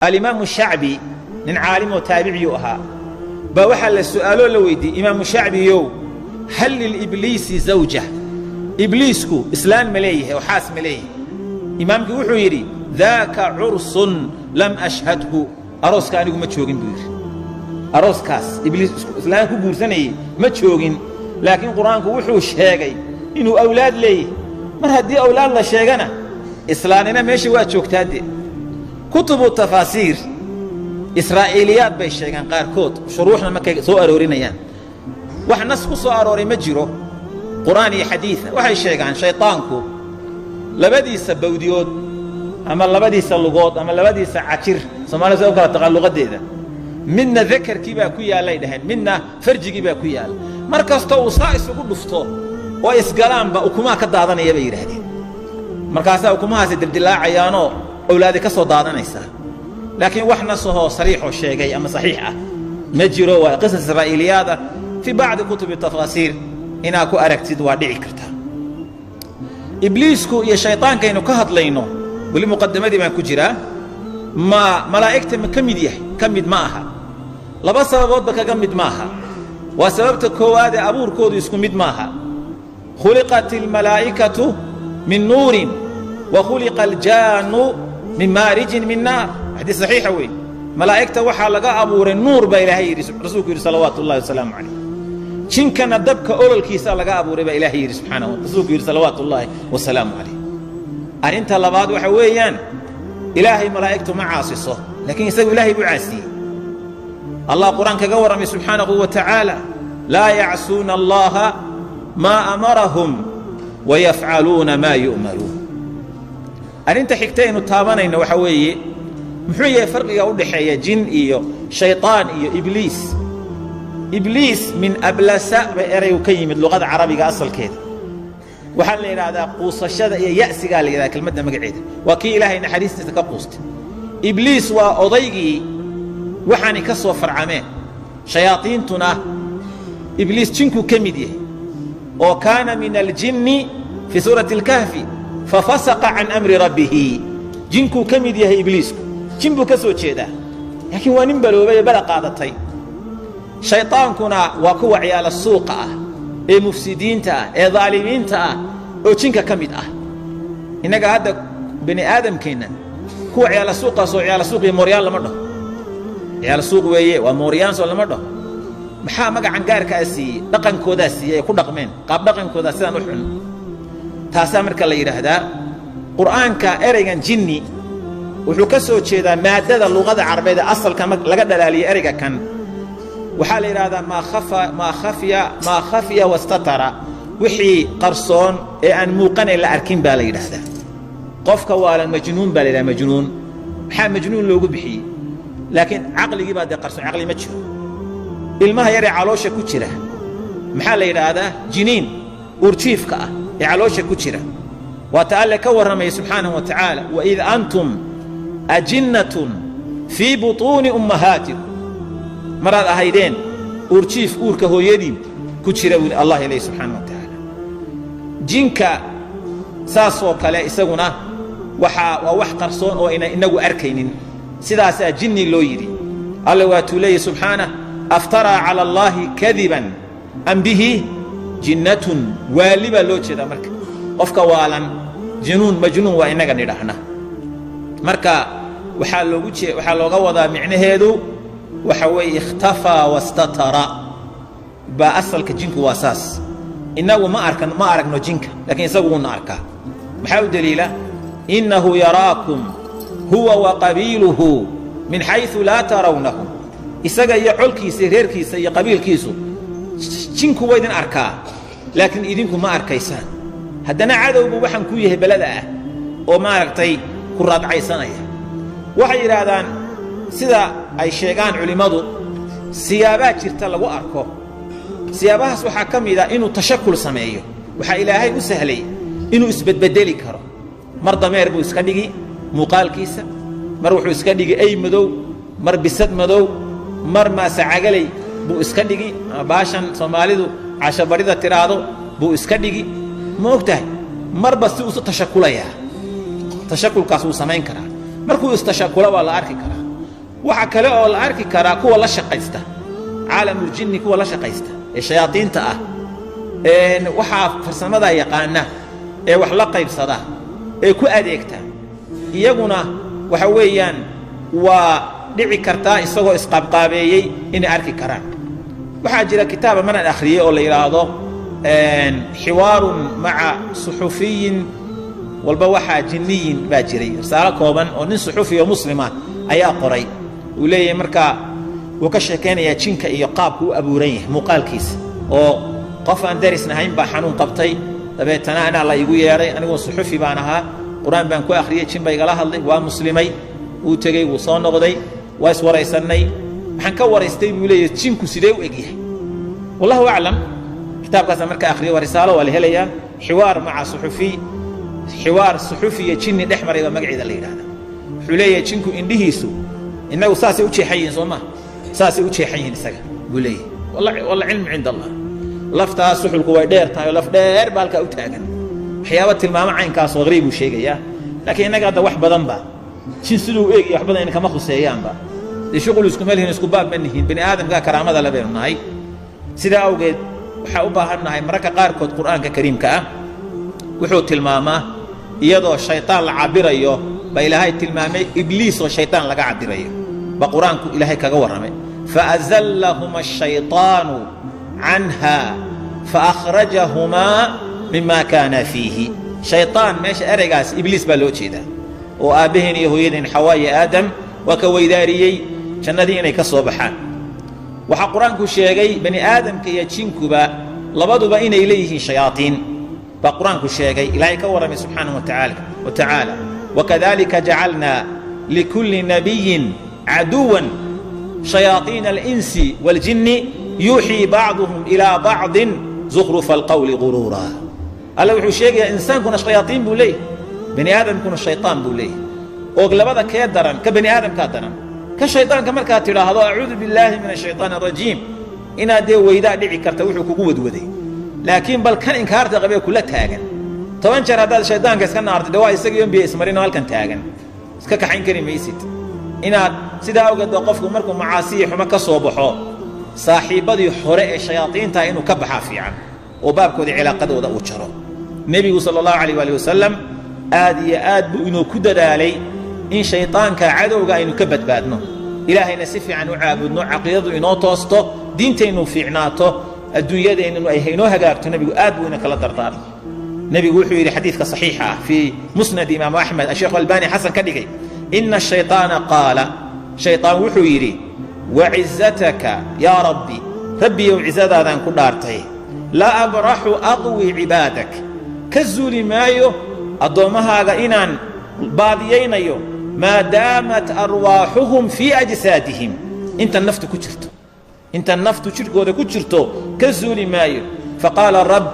الإمام الشعبي من عالم وتابعي أها بوحل السؤال لو يدي إمام الشعبي يو هل للإبليس زوجة إبليسكو إسلام مليه وحاس مليه إمام كوحو يري ذاك عرس لم أشهده أروس كان يقول ما تشوقين بير أروس كاس إبليس إسلام كو بورساني ما تشوقين لكن قرآن كوحو شاقي إنه أولاد ليه مر هدي أولاد الله شاقنا إسلامنا ماشي واتشوك تادي كتب التفاسير إسرائيليات بيشيغان قاركود شروحنا مكا سو أرورينيان wax nas ku soo arooray ma jiro quraan iyo xadiis waxay sheegaan shaytaanku labadiisa bawdiyood ama labadiisa lugood ama labadiisa cajir Soomaalidu oo kala taqalluqadeeda midna dhakarkii baa ku yaalay dhahan midna farjigii baa ku yaal markasto uu saa isugu dhufto oo isgalaanba ukumaa ka daadanaya bay yiraahdeen markaas ukumahaas dildilaacayaano awlaadi ka soo daadanaysa laakiin wax nasaho sariix oo sheegay ama saxiix ah ma jiro waa qisas israa'iliyada في بعض كتب التفاسير إنا كو أركتد وادعي كرتا إبليسكو يا شيطان كينو كهدلينو بالمقدمة دي ما كجرا ما ملائكة كمد يحي كمد معها لبس سبب بك كمد معها وسببت كواد أبور كود يسكمد معها خلقت الملائكة من نور وخلق الجان من مارج من نار هذه صحيحة وين ملائكة وحا لقى أبور النور بإلهي رسولك صلوات الله وسلام عليه شن كان دبك أول الكيسة لقى أبور بإلهي سبحانه رسولك صلوات الله وسلام عليه أنت لبعض وحويان إلهي ملائكته معاصصه لكن يسوي إلهي بعاسي الله قرآن كقورم سبحانه وتعالى لا يعصون الله ما أمرهم ويفعلون ما يؤمرون أنت حكتين التابانين وحوي محوية فرق يقول حيا جن إيو شيطان إيو إبليس من أبلساء بإري وكيم اللغة العربية أصل كده وحال لي هذا قوص الشذا يأسي قال لي ذاك المدة مقعدة وكي إلهي نحريس تتكقوست إبليس وأضيقي وحاني كسو فرعامين شياطين تنا إبليس تنكو كمديه وكان من الجن في سورة الكهف ففسق عن أمر ربه جنكو كمديه إبليس جنبو كسو تشيدا لكن وننبلو بلا قادتين شيطان كنا وكو عيال السوق اي مفسدين تا اي ظالمين تا او جنكا كمد إنك هذا بني آدم كينا كو عيال السوق سو عيال السوق موريان لما دho عيال السوق ويه وموريان سو لما دho maxaa magacan gaarkaasi dhaqankoodaasi ay ku dhaqmeen qaab dhaqankooda sidaan u xun taasa marka la yiraahdaa quraanka ereygan jinni wuxuu ka soo jeedaa maadada luqada carabeed asalka laga dhalaaliyo ereyga kan waxa la yiraahdaa ma khafiya wastatara wixii qarsoon ee aan muuqan la arkin baa la yiraahdaa qofka waa majnuun baa la yiraahdaa majnuun waxa majnuun loogu bixiyay laakiin aqliga baa qarsoon aqli ma jiro ilmaha yar ee caloosha ku jira maxaa la yiraahdaa jiniin urjiifka ah ee caloosha ku jira wa ta'ala ka waramay subhanahu wa ta'ala wa id antum ajinnatun fi butuni ummahatikum marad ahaydeen urjiif uurka hooyadii ku jira Allah ilaahi subhanahu wa ta'ala jinka saasoo kale isaguna waxa waa wax qarsoon oo inagu arkaynin sidaas jinni loo yiri Allah wa ta'ala subhanahu أفترى على الله كذبا أم به جنة والبا لو جدا مركا قفك والا جنون مجنون وإنك نرحنا مركا وحال لو وضع معنى هيدو وحوي اختفى واستتر بأصل كجنك واساس إنه ما أركنا جنك لكن يسوون أركا بحاول دليله إنه يراكم هو وقبيله من حيث لا ترونهم isaga iyo xulkiisa reerkiisa iyo qabiilkiisu jinku way idin arkaa laakiin idinku ma arkaysaan haddana cadowgu waxan ku yahay balada ah oo ma aragtay ku raadcaysanaya waxay yiraahdaan sida ay sheegaan culimadu siyaabaa jirta lagu arko siyaabahaas waxa kamid ah inuu tashakul sameeyo waxa ilaahay u sahlay inuu isbedbedeli karo mar dameer buu iska dhigi muuqaalkiisa mar wuxuu iska dhigi ay madow mar bisad madow mar ma sacagalay buu iska dhigi baashan Soomaalidu cashabarida tiraado buu iska dhigi ma ogtahay marba si uu tashakulaya tashakulkaas uu sameyn karaa markuu istashakula waa la arki karaa waxa kale oo la arki karaa kuwa la shaqaysta caalamul jinni kuwa la shaqaysta ee shayaadiinta ah waxaa farsamada yaqaana ee wax la qaybsada ee ku adeegta iyaguna waxa weeyaan waa dhici kartaa isagoo isqaabqaabeeyey inay arki karaan waxaa jira kitaaba manan akhriyey oo la yidhaahdo xiwaarun maca suxufiyin walba waxaa jinniyin baa jiray risaalo kooban oo nin suxufi oo muslima ayaa qoray uu leeyahay markaa wuu ka sheekaynayaa jinka iyo qaabku u abuuran yahay muuqaalkiisa oo qof aan darisnahayn baa xanuun qabtay dabeetana anaa la igu yeedhay anigoo suxufi baan ahaa qur-aan baan ku akhriyey jin baa igala hadlay waa muslimay wuu tegey wuu soo noqday waa iswaraysannay waxaan ka waraystay buu leeyahay jinku sidee u egyahay wallahu aclam kitaabkaasa marka akhriyo waa risaalo waa la helayaa xiwaar maca suxufiy xiwaar suxufi iyo jinni dhex maray baa magaceeda la yidhahda wuxuu leeyahay jinku indhihiisu innagu saasay u jeexan yihiin soo maa saasay u jeexan yihiin isaga buu leeyahay walla cilmu cinda allah laftaas suxulku way dheer tahay oo laf dheer baa halkaa u taagan waxyaaba tilmaamo caynkaasoo qariib buu sheegayaa laakiin innaga hadda wax badan ba jin siduu u eegaya wax badan in kama khuseeyaanba dee shuqul iskuma lihin isku baab ma nihiin bini aadamkaa karaamada le baynu nahay sidaa awgeed waxaa u baahan nahay mararka qaarkood qur'aanka kariimka ah wuxuu tilmaamaa iyadoo shaytaan la cabirayo baa ilaahay tilmaamay ibliis oo shaytaan laga cabirayo baa qur'aanku ilaahay kaga warramay faazallahuma ashaytaanu canha faأkhrajahumaa mima kaana fiihi shayطaan meesha ereygaas ibliis baa loo jeedaa oo aabbaheen iyo hooyadeen xawaa iyo aadam waa ka weydaariyey jannadii inay ka soo baxaan waxaa qur-aanku sheegay bani aadamka iyo jinkuba labaduba inay leeyihiin shayaaiin baa qur-aanku sheegay ilaahay ka warramay subxaanaه wa tacaala wakadalika jacalnaa likulli nabiyin caduwan shayaaiina alinsi wاljinni yuuxii bacduhum ilaa bacdin zukhrufa alqawli guruura alla wuxuu sheegayaa insaankuna shayaaiin buu leeyahy bani aadamkuna shayطaan buu leeyahy oo labada kee daran ka bani aadamkaa daran ka shayطaanka markaad tidhaahdo acuudu billaahi min ashayطaan arajiim inaad dee weydaa dhici karta wuxuu kugu wadwaday laakiin bal kan inkaarta qabee kula taagan 10 jeer haddaad shayطaanka iska naartay de waa isagii on biyo ismarinoo halkan taagan iska kaxayn kari maysid inaad sidaa awgeed ba qofku markuu macaasiyi xumo ka soo baxo saaxiibbadii hore ee shayaaiinta inuu ka baxaa fiican oo baabkoodii cilaaqadooda uu jaro nebigu sala allahu calayh waali wasalam aad iyo aad buu inuu ku dadaalay in shayطaanka cadowga aynu ka badbaadno ilaahayna si fiican u caabudno caqiidadu inoo toosto diintaynu fiicnaato adduunyadeennanu ay haynoo hagaagto nebigu aad buu ina kala dardaarmay nebigu wuxuu yidhi xadiidka saxiixa ah fii musnad imaamu axmed asheekhu albani xasan ka dhigay ina ashayطaana qaala shayطaan wuxuu yidhi wacizataka yaa rabbi rabbiyow cizadaadaan ku dhaartay la abraxu aqwi cibaadak ka zuuli maayo addoommahaaga inaan baadiyaynayo maa daamat arwaaxuhum fii ajsaadihim inta naftu ku jirto inta naftu jidhkooda ku jirto ka zuuli maayo faqaala rabb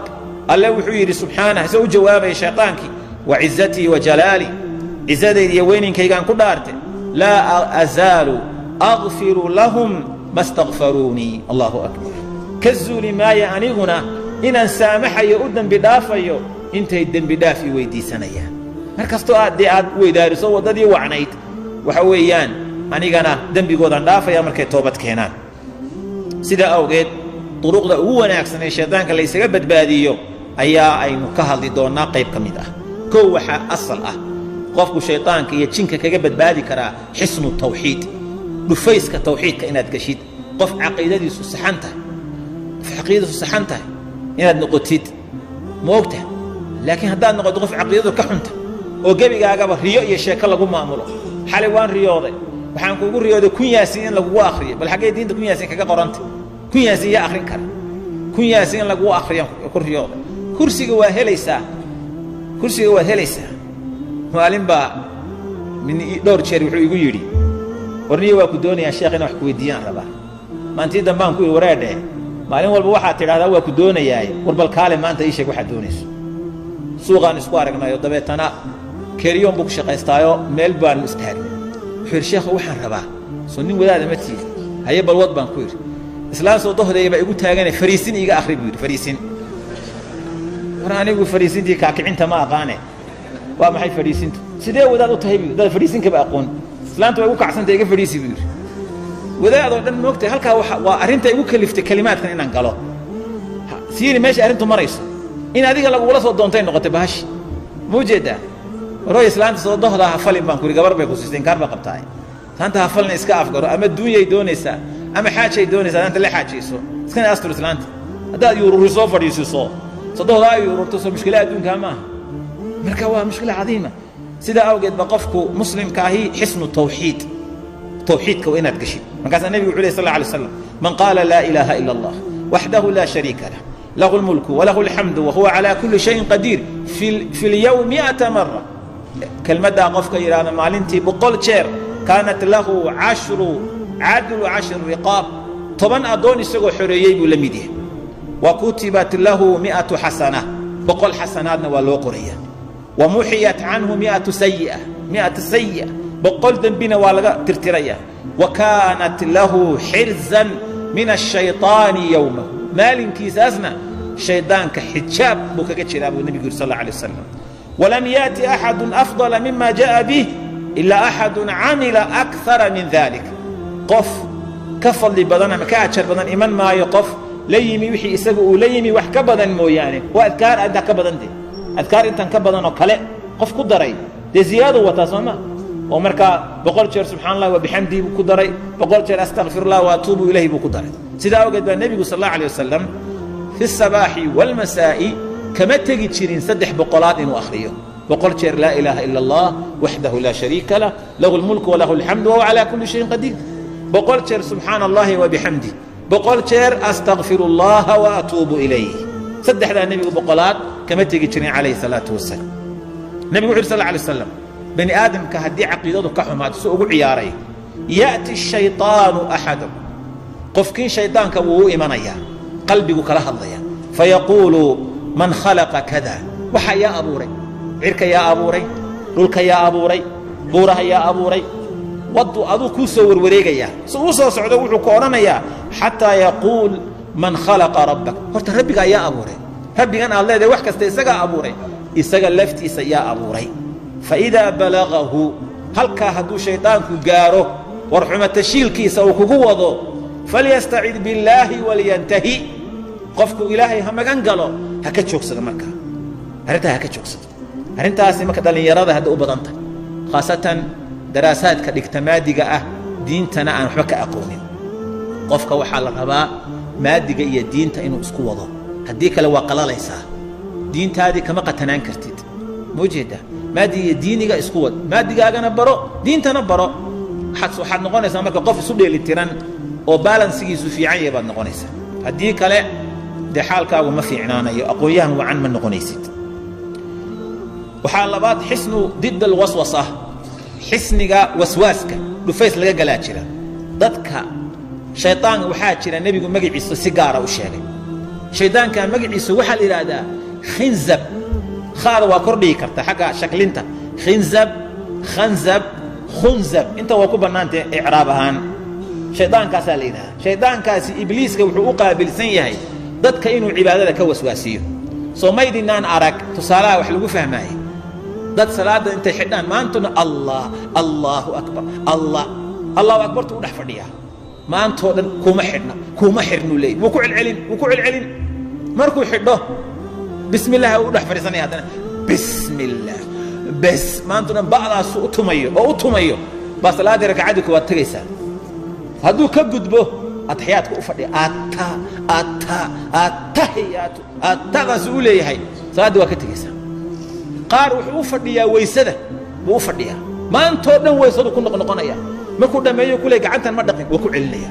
alle wuxuu yidhi subxaanah isoo u jawaabaya shayطaankii wacizatii wajalaali cizadayda iyo weyninkaygaan ku dhaartay laa azaalu أغفر لهم ما استغفروني الله أكبر كالزول مايا أنيغنا إن سامحي أدن بدافيو إنتي الدن بدافي ويدي سنيا مركزتو أدي أد ويدارسو وددي وعنيت وحويان أنيغنا دن بيقودان دافيا مركي توبت كينان سيدا أوغيد طرق دا أولا أكسن الشيطان كان ليس قبت باديو أيا أي نكهل دي دونا قيب كميدا كوحا أصل قفكو شيطان كي يتشنك كقبت بادي كرا حسن التوحيد dhufayska tawxiidka inaad gashid qof caqiidadiisu saxan tahay qof caqiidadiisu saxan tahay inaad noqotid ma ogta laakiin haddaad noqoto qof caqiidadu ka xunta oo gebigaagaba riyo iyo sheeko lagu maamulo xalay waan riyooday waxaan kuugu riyooday kun yaasiin in lagugu akhriyo bal xaggee diinta kun yaasiin kaga qoranta kun yaasiin yaa akhrin kara kun yaasiin in lagugu akhriyo ku riyooday kursiga waa helaysaa maalin baa min dhowr jeer wuxuu igu yidhi warniyo waa ku doonayaa sheekh inaan wax ku weydiiyaan rabaa maantii dambaan ku yidhi wareedhe maalin walba waxaad tidhahdaa waa ku doonayaaye war bal kaale maanta ii sheeg waxaad doonayso suuqaan isku aragnayo dabeetana keriyoon buu ku shaqaystaayoo meel baanu istaagnay wuxuu yidhi sheekhu waxaan rabaa soo nin wadaada ma tiid haye bal wad baan ku yidhi islaan soo dohdeeya baa igu taagane fariisin iiga akhri buu yidhi fariisin war anigu fariisintii kaakicinta ma aqaane waa maxay fariisintu sidee wadaad u tahay buu dad fariisinkaba aqoon islaantu way ugu kacsantay iga fadhiisi buu yidhi wadaadoo dhan moogtay halkaa waa arrinta igu kaliftay kalimaadkan inaan galo siiri meesha arrintu marayso in adiga lagugula soo doontay noqotay bahashi ma ujeedaa warooy islaanta soo dohdaa ha falin baan ku yidhi gabar bay ku siisteen kaar baa qabtaay islaanta ha falin iska afgaro ama duunyay doonaysaa ama xaajay doonaysaa anta la xaajayso iskana astur islaanta haddaad yuururi soo fadhiisiso sodohdaa ay yuururto soo mushkila adduunkaa maaha marka waa mushkila cadiima sidaa awgeed ba qofku muslimka ahi xisnu tawxiid tawxiidka waa inaad gashid markaasaa nebigu wuxuu lehy sal alla alay wasalam man qaala laa ilaaha ila allah waxdahu laa shariika lah lahu lmulku walahu alxamdu wahuwa calaa kulli shayin qadiir fi lyawm 100 mara kelmaddaa qofka yidhaahda maalintii 100 jeer kaanat lahu cadlu 10 riqaab 10 addoon isagoo xoreeyey buu la mid yahay wa kutibat lahu 100 xasana 100 xasanaadna waa loo qoraya wa muxiyat canhu 100 sayi'a 100 dembina waa laga tirtiraya wa kaanat lahu xirzan min ashayطaani yowmahu maalinkiisaasna shaydaanka xijaab buu kaga jiraa buu nebigu yidhi sal alla alay wasalam walam yaati axadun afdala mima ja'a bih ilaa axadun camila akara min dalik qof ka fadli badan ama ka ajar badan iman maayo qof la yimi wixii isagu uu la yimi wax ka badan mooyaane waa adkaar intaa ka badan dee adkaar intan ka badan oo kale qof ku daray dee ziyaado wataa soo ma oo markaa 100 jeer subxaan allah wa bixamdii buu ku daray 100 jeer astaghfirullah wa atuubu ilayhi buu ku daray sidaa awgeed baa nebigu sal allahu alayh wasalam fi sabaaxi walmasaa'i kama tegi jirin 300 inuu akhriyo 100 jeer laa ilaaha ila allah waxdahu laa shariika lah lahu lmulku walahu alxamdu wahuwa calaa kulli shayin qadiir 100 jeer subxaana allahi wa bixamdih 100 jeer astaghfirullah wa atuubu ilayhi saddexdaa nebigu 100 kama tegi jirin calayhi salaatu wasalaam nebigu wuxu yidhi sal alla alay wasalam bani aadamka haddii caqiidadu ka xumaato si ugu ciyaaray ya'ti shayطaanu axadahu qofkiin shaydaanka wuu u imanayaa qalbigu kala hadlaya fayaquulu man khalaqa kada waxa yaa abuuray cirka yaa abuuray dhulka yaa abuuray buuraha yaa abuuray waddu aduu kuu soo warwareegayaa si uu soo socdo wuxuu ku odhanayaa xataa yaquul man khalaqa rabbak horta rabbigaa yaa abuuray rabbigan aad leedahay wax kasta isagaa abuuray isaga laftiisa yaa abuuray faidaa balagahu halkaa hadduu shaydaanku gaaro warxuma tashiilkiisa uu kugu wado falyastacid billaahi walyantahi qofku ilaahay ha magan galo ha ka joogsado markaa arrintaa ha ka joogsado arrintaasi marka dhallinyarada hadda u badan tahay khaasatan daraasaadka dhigta maadiga ah diintana aan waxba ka aqoonin qofka waxaa la rabaa maadiga iyo diinta inuu isku wado haddii kale waa qalalaysaa diintaadii kama qatanaan kartid ma ujeedaa maadiga iyo diiniga isku wad maadigaagana baro diintana baro waxaad noqonaysaa marka qof isu dheelitiran oo balansigiisu fiican yahay baad noqonaysaa haddii kale dee xaalkaagu ma fiicnaanayo aqoon-yahan wacan ma noqonaysid waxaa labaad xisnu did alwaswasa xisniga waswaaska dhufays laga galaa jira dadka shaydaan waxaa jira nebigu magaciisa si gaara u sheegay shaydaanka magaciisa waxaa la yidhaahdaa khinzab khaada waa kordhigi karta xagga shaklinta khinzab khanzab khunzab inta waa ku bannaantay icraab ahaan shaydaankaasaa la yidhahdaa shaydaankaasi ibliiska wuxuu u qaabilsan yahay dadka inuu cibaadada ka waswaasiyo soo maydinaan arag tusaalaha wax lagu fahmaaye dad salaada intay xidhaan maantuna allah allahu akbar allah allahu akbartu u dhex fadhiyaa maantoo dhan kuma xirnuu leeyay wuu ku celcelin markuu xidho bismi illah u dhex fadhiisanaya haddana bismi illah bes maantuna ba'daasu u tumayo baa salaaddii ragcaddii koowaad tegaysaa hadduu ka gudbo ataxiyaadka u fadhiya atahiyaatu atadaas u leeyahay salaaddii waa ka tegaysaa qaar wuxuu u fadhiyaa weysada buu u fadhiyaa maantoo dhan weysadu ku noqnoqonaya markuu dhammeeyo ku leey gacantan ma dhaqin waa ku celinaya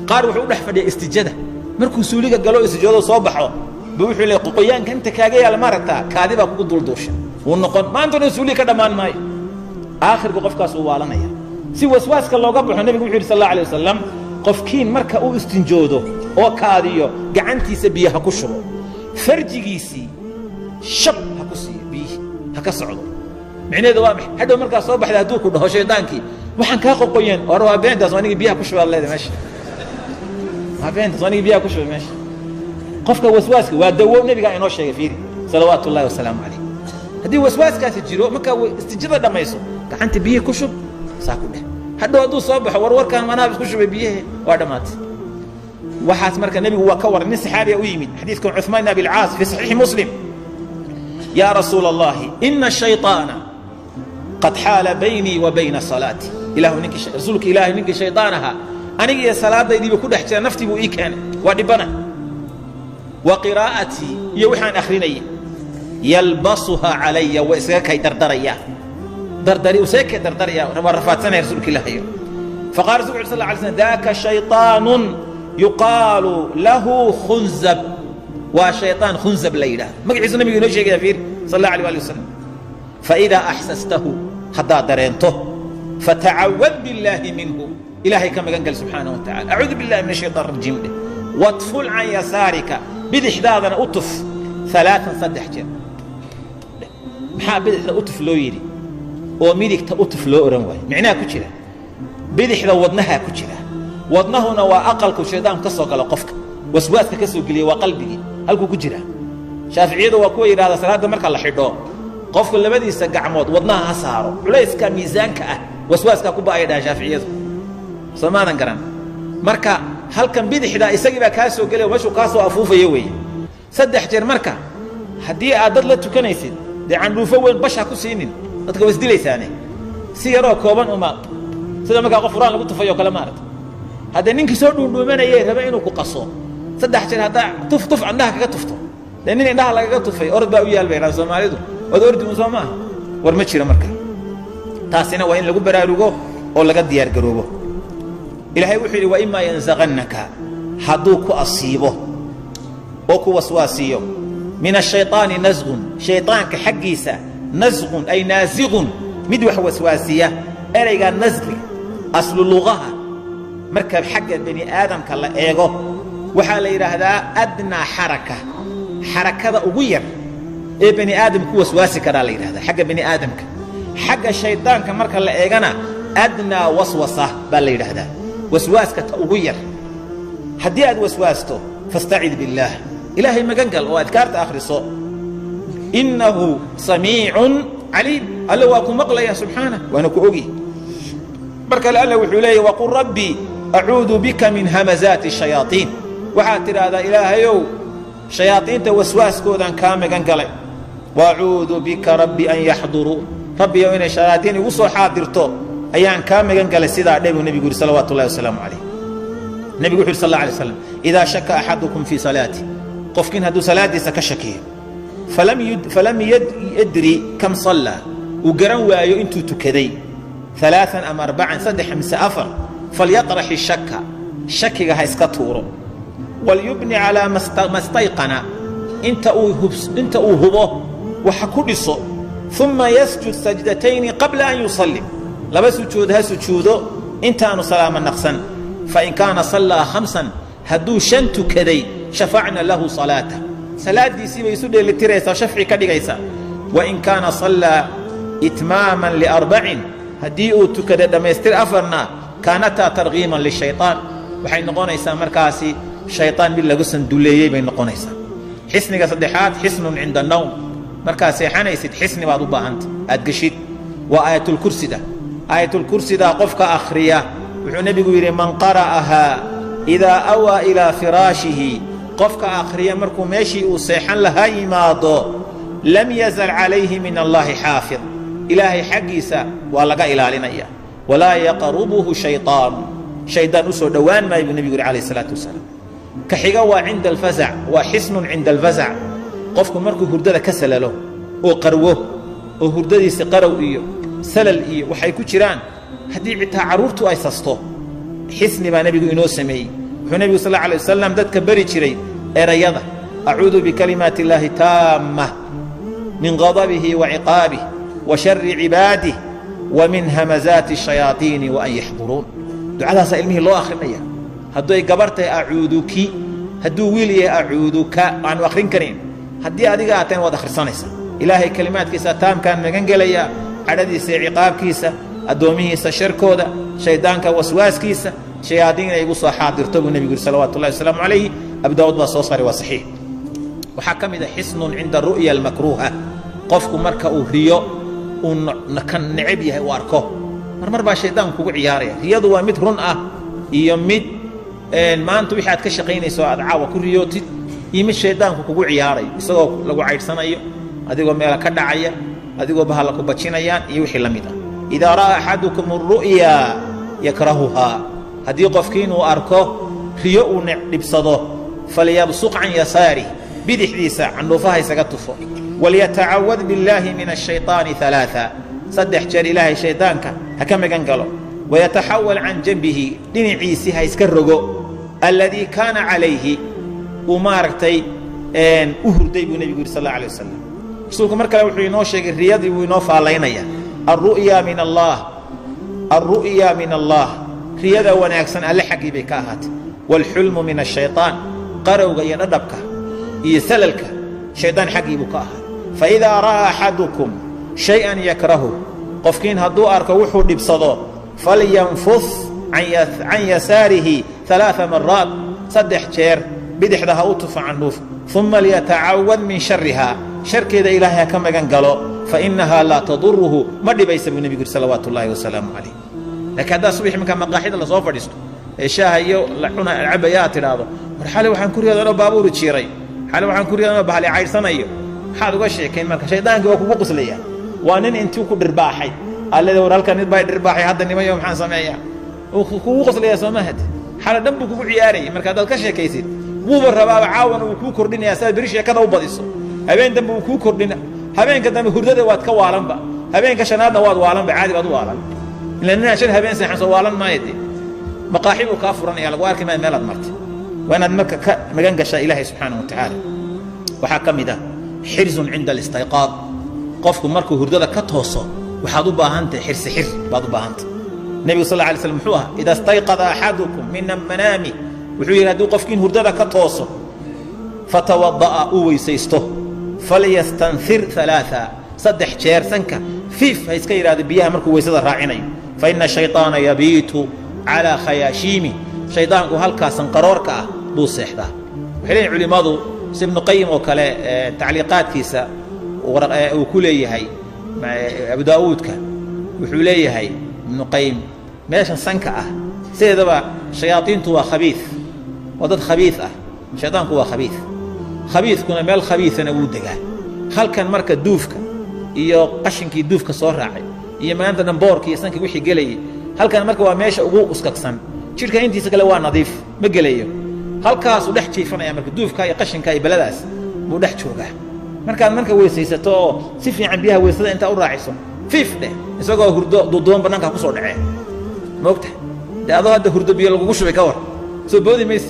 qaar wuxuu u dhex fadhiyaa istijada markuu suuliga galo istijado soo baxo buu wuxuu leeyahay qoqoyaanka inta kaaga yaala ma aragtaa kaadi baa kugu dulduusha wuu noqon maantoo dhan suuliga ka dhammaan maayo aakhirka qofkaas uu waalanaya si waswaaska looga baxo nebigu wuxuu yidhi sal allahu alay wasalam qofkiin marka uu istinjoodo oo kaadiyo gacantiisa biyo ha ku shubo farjigiisii shab ha ku siiyo biyihii ha ka socdo micnaheedu waa maxay hadhow markaa soo baxda hadduu ku dhaho shaydaankii waxaan kaa qoqoyeen or waa beentaas anigii biyaha ku shubaad leedahay meesha waa beentaas anigii biyaha ku shubay meesha qofka waswaaska waa dawo nebigaa inoo sheegay fiiri salawaatu ullahi wasalaamu calayh haddii waswaaskaasi jiro markaa istijada dhammayso gacanta biyihii ku shub saa ku dheh هدو صبح ورور كان منابس كشف بيه وادمات وحاس مركا النبي هو كور الناس صحابي ويمد حديثكم عثمان بن العاص في صحيح مسلم يا رسول الله إن الشيطان قد حال بيني وبين صلاتي إله منك رسولك إله منك شيطانها أنا يا صلاة دي بكل حاجة نفتي بو كان وادبنا وقراءتي يوحان أخريني يلبسها علي وإسكاك يدردريا دردري وسيك دردريا ورفات سنة رسولك الله فقال رسول الله صلى الله عليه وسلم ذاك شيطان يقال له خنزب وشيطان خنزب ليلة ما قعد النبي يقول شيء كثير صلى الله عليه وسلم فإذا أحسسته حتى درينته فتعوذ بالله منه إلهي كما قال سبحانه وتعالى أعوذ بالله من الشيطان الرجيم واطفل عن يسارك بدحداثنا أطف ثلاثا صدح جن محا بدحدا أطف لو يري وميدك تأطف لو أرنواي معناها كجرا بدحدا ودنها كجرا ودنهنا وأقل كشيطان كسوق على قفك وسواسك كسوق لي وقلبي هلكو كجرا شافعيده وكو يراهدا صلاه marka la xidho qofka labadiisa gacmood wadnaha ha saaro culayska miisaanka ah waswaaska ku baayada shaaficiyadu samaadan garan marka halkan bidixda isagiiba ka soo galay meeshu ka soo afuufayo weey saddex jeer marka hadii aad dad la tukanaysid deecan dhuufo weyn basha ku siinin dadka was dilaysaane si yaro kooban uma sida marka qof quraan lagu tufayo kala maarta hada ninki soo dhuudhuumanayay raba inuu ku qaso saddex jeer hada tuf andaha kaga tufto لأن إنها لا يقطفي أرد بقى البيران سوماليدو أرد من سوما ورمشي مركا تاسنا وين لقوا براروجو أو لقى ديار جروبه إلهي وحي وإما ينزغنك حدوك أصيبه أوكو وسواسيو من الشيطان نزغ شيطان كحجيسة نزغ أي نازغ مدوح وسواسية أريجا نزغ أصل اللغة مركب حق بني آدم كلا إيجو وحال هذا أدنى حركة حركة أغير إيه بني آدم كو وسواسي كذا لي هذا حق بني آدم حق الشيطان كمرك اللي إيجانا أدنى وسوسة باللي هذا وسواس كتأغير حدي أد وسواسته فاستعذ بالله إلهي ما قنقل وأذكرت آخر الصوت إنه سميع عليم ألا وأكون مقليا سبحانه وأنا كأوجي برك الله وحولي وقل ربي أعوذ بك من همزات الشياطين وعاتر هذا إلهي شياطين توسواس كودان كامل قنقلي واعوذ بك ربي ان يحضروا ربي وين الشياطين وصو حاضرتو ايان كامل قنقلي سيدا دبي النبي يقول صلوات الله وسلامه عليه النبي يقول صلى الله عليه وسلم اذا شك احدكم في صلاتي قفكين هدو صلاتي سكشكي فلم يدري كم صلى وقرن وايو انتو تكدي ثلاثا ام اربعا صدح مسافر فليطرح الشك شكي هيسكتورو وليبني على ما استيقن انت اوهبه وحكدسه ثم يسجد سجدتين قبل ان يصلي لبا سجودها سجوده انت ان سلام نقصا فان كان صلى خمسا هدو شنت كدي شفعنا له صلاته صلاه دي سي يسود لتريسا شفعي كدغيسا وان كان صلى اتماما لاربع هديو تكد دمستر افرنا كانت ترغيما للشيطان وحي نقونيسا مركاسي شيطان بالله قسن دوليي بين نقونيسا حسنك صدحات حسن عند النوم مركاسي حنيسد حسن بعض باهنت ادقشيد وآية الكرسي ده آية الكرسي ده قفك أخرية والنبي يقول من قرأها إذا أوى إلى فراشه قفك أخرية مركو ماشي وصيحا لها يماضو لم يزل عليه من الله حافظ إلهي حقيسا ولقى إلى لنيا ولا يقربه شيطان أسو دوان ما النبي يقول عليه الصلاة والسلام كحيقوا عند الفزع وحسن عند الفزع قفكم مركو هردada ka salalo oo qarwo oo hurdadiisa qarow iyo salal iyo waxay ku jiraan hadii citaa caruurtu ay sasto xisni ba nabigu inoo sameeyay wuxuu nabigu sallallahu alayhi wasallam dadka bari jiray erayada a'uudu bi kalimati llahi tamma min ghadabihi wa iqabihi wa sharri ibadihi wa min hamazati ash-shayatin wa an yahdurun ducadaas ilmihi loo akhrinaya haduu ay gabartay a'uuduki haduu wiiliye a'uuduka aan akhrin karin haddii adiga aad tan wada akhrisanaysa ilaahay kalimaadkiisa taamkaan magan galaya cadadiisa ciqaabkiisa adoomihiisa sharkooda shaydaanka waswaaskiisa shayaadiina igu soo xaadirto buu nabigu sallallahu alayhi wasallam alayhi abdaud ba soo saaray waa saxiix waxa kamida xisnun inda ru'ya al makruha qofku marka uu riyo kan nicib yahay u arko mar baa shaydaan kugu ciyaaraya riyadu waa mid run ah iyo mid maanta wixii aad ka shaqaynayso aad caawa ku riyootid iyo mid shaydaanku kugu ciyaaray isagoo lagu caydsanayo adigoo meela ka dhacaya adigoo bahalla ku bajinayaan iyo wixii la mid ah idaa ra'aa axadukum alru'ya yakrahuhaa haddii qofkii inuu arko riyo uu dhibsado falyabsuq can yasaarih bidixdiisa candhuufaha isaga tufo walyatacawad billaahi min ashayطaani ثalaaثa saddex jeer ilaahay shaydaanka ha ka magan galo wayataxawal can janbihi dhinaciisii ha iska rogo alladii kaana calayhi uu maaragtay u hurday buu nebigu yidhi sal alla alay wasalam rasuulku mar kale wuxuu inoo sheegay riyadii buu inoo faallaynaya alru'ya min allah riyada wanaagsan alle xaggii bay ka ahaatay waalxulmu min ashayطaan qarowga iyo dhadhabka iyo salalka shaydaan xaggii buu ka ahaa faidaa ra'aa axadukum shay-an yakrahu qofkiin hadduu arko wuxuu dhibsado falyanfus can yasaarihi ثalaaثa maraat saddex jeer bidixda ha u tufa candhuuf uma liyatacawad min sharihaa sharkeeda ilaahay ha ka magan galo fainahaa laa taduruhu ma dhibaysa buu nebigu yidhi salawaatu ullaahi wasalaamu calayh laakiin haddaa subaxi markaa maqaaxida lasoo fadhiisto ee shaaha iyo cuna cabaya aad tidhaahdo war xalay waxaan ku riyoodanoo baabuuri jiiray xalay waxaan ku riyoodanoo bahali caydsanayo maxaad uga sheekayn marka shaydaankii waa kugu quslaya waa nin intuu ku dhirbaaxay allada war halkan mid baa dhirbaaxay hadda nimayo maxaan sameeyaa kugu quslayaa soo mahad xala dhan buu kugu ciyaarayay marka haddaad ka sheekaysid wuuba rabaaba caawana wuu kuu kordhinayaa sidaad beri sheekada u badiso habeen dambe wuu kuu kordhina habeenka dambe hurdada waad ka waalanba habeenka shanaadna waad waalanba caadi baad u waalan ila ninaa shan habeen seexan soo waalan maayo dee maqaaxi buu kaa furanaya lagu arki maayo meelaad martay waa inaad marka ka magan gashaa ilaahay subxaanahu wa tacaala waxaa ka mid ah xirzun cinda alistiqaad qofku markuu hurdada ka tooso waxaad u baahantahay xirsi xir baad u baahantahay nebigu sal alay slam muxuu ahaa idaa stayqada axadukum min manaami wuxuu yidhi hadduu qofkiin hurdada ka tooso fatawada'a uu weysaysto falyastanfir ثalaaثa saddex jeer sanka fiif ha iska yidhahdo biyaha markuu weysada raacinayo faina shayطaana yabiitu calىa khayaashiimi shaydaanku halkaa sanqaroorka ah buu seexdaa waxay leeyihin culimmadu si ibnu qayim oo kale tacliiqaadkiisa uu ku leeyahay abu daa'uudka wuxuu leeyahay ibnu qayim meeshan sanka ah sideedaba shayaaiintu waa khabiid waa dad khabiid ah shaydaanku waa khabiid khabiidkuna meel khabiidana wuu degaa halkan marka duufka iyo qashinkii duufka soo raacay iyo maanta dhamboorka iyo sankii wixii gelayay halkan marka waa meesha ugu uskagsan jidhka intiisa kale waa nadiif ma gelayo halkaasuu dhex jiifanaya marka duufka iyo qashinka iyo beladaas buu dhex joogaa markaad marka weysaysato oo si fiican biyaha weysada intaa u raaciso fiif dheh isagoo hurdo duuduban bannaanka ku soo dhacee maogtahay dee adoo hadda hurdo biyo lagugu shubay ka war soo boodi mayse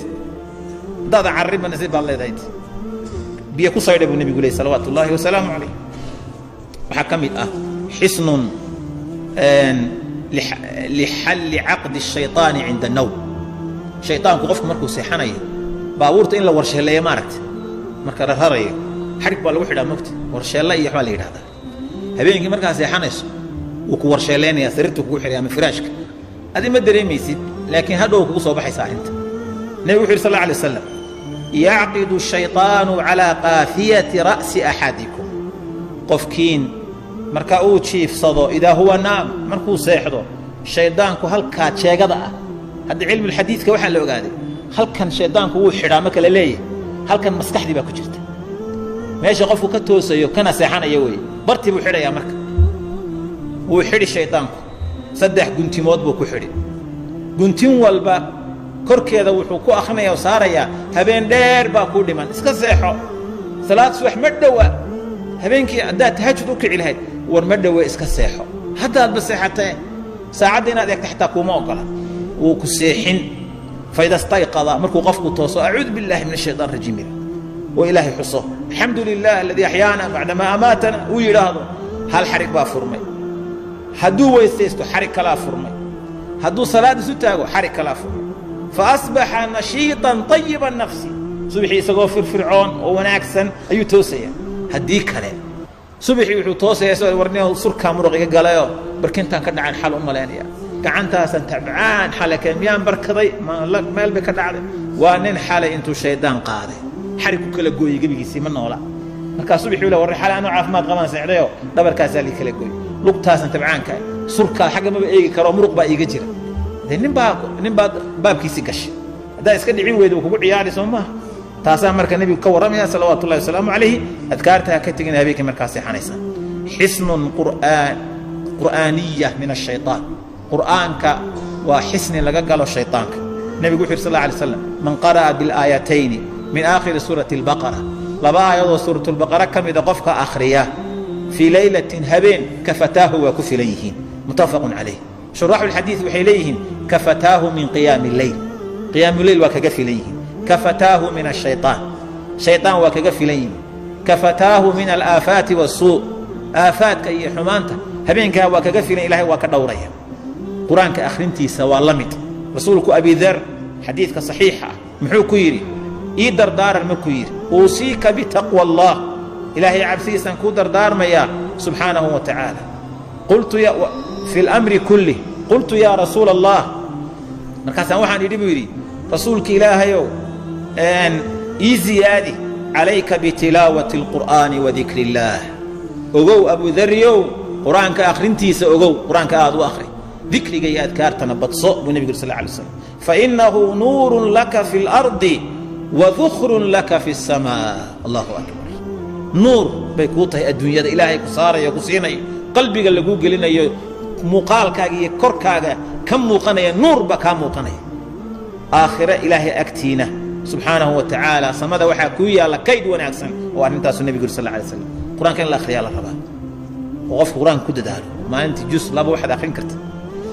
haddaada carribba nasiib baad leedahay biyo ku saydha buu nebigu leeyay salawaatu ullaahi wasalaamu calayh waxaa ka mid ah xisnun lixalli caqdi الshayطaani cinda الnowm shayطaanku qofku markuu seexanayo baabuurta in la warsheeleeya maaragta marka la rarayo xarig baa lagu xidhaa mogta warsheella iyo waxbaa la yidhahdaa habeenkii markaa seexanayso wuu ku warsheeleynayaa sariirtuu kugu xidhay ama firaashka adi ma dareemaysid laakiin hadhow kugu soo baxaysa arrinta nebigu wuxu yidhi sal alla alay wasalam yacqidu الshayطaanu calىa qaafiyati ra'si axadikum qofkiin marka uu jiifsado idaa huwa naam markuu seexdo shaydaanku halkaa jeegada ah hadda cilmu lxadiidka waxaa la ogaaday halkan shaydaanku wuu xidhaa marka la leeyahay halkan maskaxdii baa ku jirta meesha qofku ka toosayo kana seexanaya weeye bartii buu xidhayaa marka wuu xidhi shaydaanku saddex guntimood buu ku xidhi guntin walba korkeeda wuxuu ku akrinaya oo saarayaa habeen dheer baa kuu dhiman iska seexo salaad subax ma dhowa habeenkii haddaad tahajud u kici lahayd war ma dhowe iska seexo haddaadba seexatee saacadda inaad eegta xitaa kuuma ogola wuu ku seexin faida stayqada markuu qofku tooso acuudu billahi min ashayطaan rajiim oo ilaahay xuso alxamdu lilah aladii axyaana bacdamaa amaatana uu yidhaahdo hal xarig baa furmay hadduu weysaysto xarig kalaa furmay hadduu salaad isu taago xarig kalaa furmay faasbaxa nashiiطan طayiba nafsi subaxii isagoo firfircoon oo wanaagsan ayuu toosaya haddii kale subaxii wuxuu toosaya isagoo warniyo surkaa muruq iga galayoo barkintaan ka dhacan xal u malaynaya gacantaasan tabcaan xalakeen miyaan barkaday meel bay ka dhacday waa nin xalay intuu shaydaan qaaday xarig ku kala gooyey gebigiisii ma noola markaa subaxii le warri xalay anuu caafimaad qabaan seexdayoo dhabarkaasaa lii kala gooy lugtaasan tabcaanka surkaa xagga maba eegi karo muruq baa iiga jira dee nin baa baabkiisi gashay haddaa iska dhicin weyda kugu ciyaari soo maaha taasaa marka nebigu ka warramaya salawaatu ullahi wasalaamu calayhi adkaarta ha ka tegin habeenkii markaa seexanaysaa xisnun qur'aaniya min ashaytaan qur'aanka waa xisni laga galo shaytaanka nebigu wuxuu yidhi sal alla alay slam man qara'a bilaayatayni min aakhiri suurati albaqara laba aayadoo suuratulbaqara ka mida qofka akhriya fii laylatin habeen kafataahu waa ku filan yihiin muttafaqun calayh shuraaxu lxadiid waxay leeyihiin kafataahu min qiyaami lleyl qiyaamu leyl waa kaga filan yihiin kafataahu min ashaytaan shaytaan waa kaga filan yihiin kafataahu min alaafaati waasuu aafaadka iyo xumaanta habeenkaa waa kaga filan ilahay waa ka dhowraya qur-aanka akhrintiisa waa la mid rasuulku abi dar xadiidka saxiixa ah muxuu ku yidhi ii dardaaran markuu yidhi uusiika bitaqwa allah ilaahay cabsigiisaan kuu dardaarmayaa subxaanahu wa tacaala qultu fi lamri kullih qultu yaa rasuula allah markaasaan waxaan idhi buu yidhi rasuulka ilaahayow ii ziyaadi calayka bitilaawati alqur'aani wa dikri illaah ogow abu daryow qur-aanka akhrintiisa ogow qur-aanka aad u akhri dikriga iyo adkaartana badso buu nebigu yidhi sal alla alay slam fainahu nuurun laka fi اlardi wadukrun laka fi الsamaa allahu akbar nuur bay kuu tahay adduunyada ilaahay ku saarayo ku siinayo qalbiga laguu gelinayo muuqaalkaaga iyo korkaaga ka muuqanaya nuur baa kaa muuqanaya aakhire ilaahay agtiina subxaanahu wa tacaala samada waxaa kuu yaalla kayd wanaagsan oo arrintaasuu nebigu yidhi sal alla alay slam qur-aanka in la akhriyaa la rabaa oo qofka qur-aanka ku dadaalo maalintii jus laba waxaad akhrin karta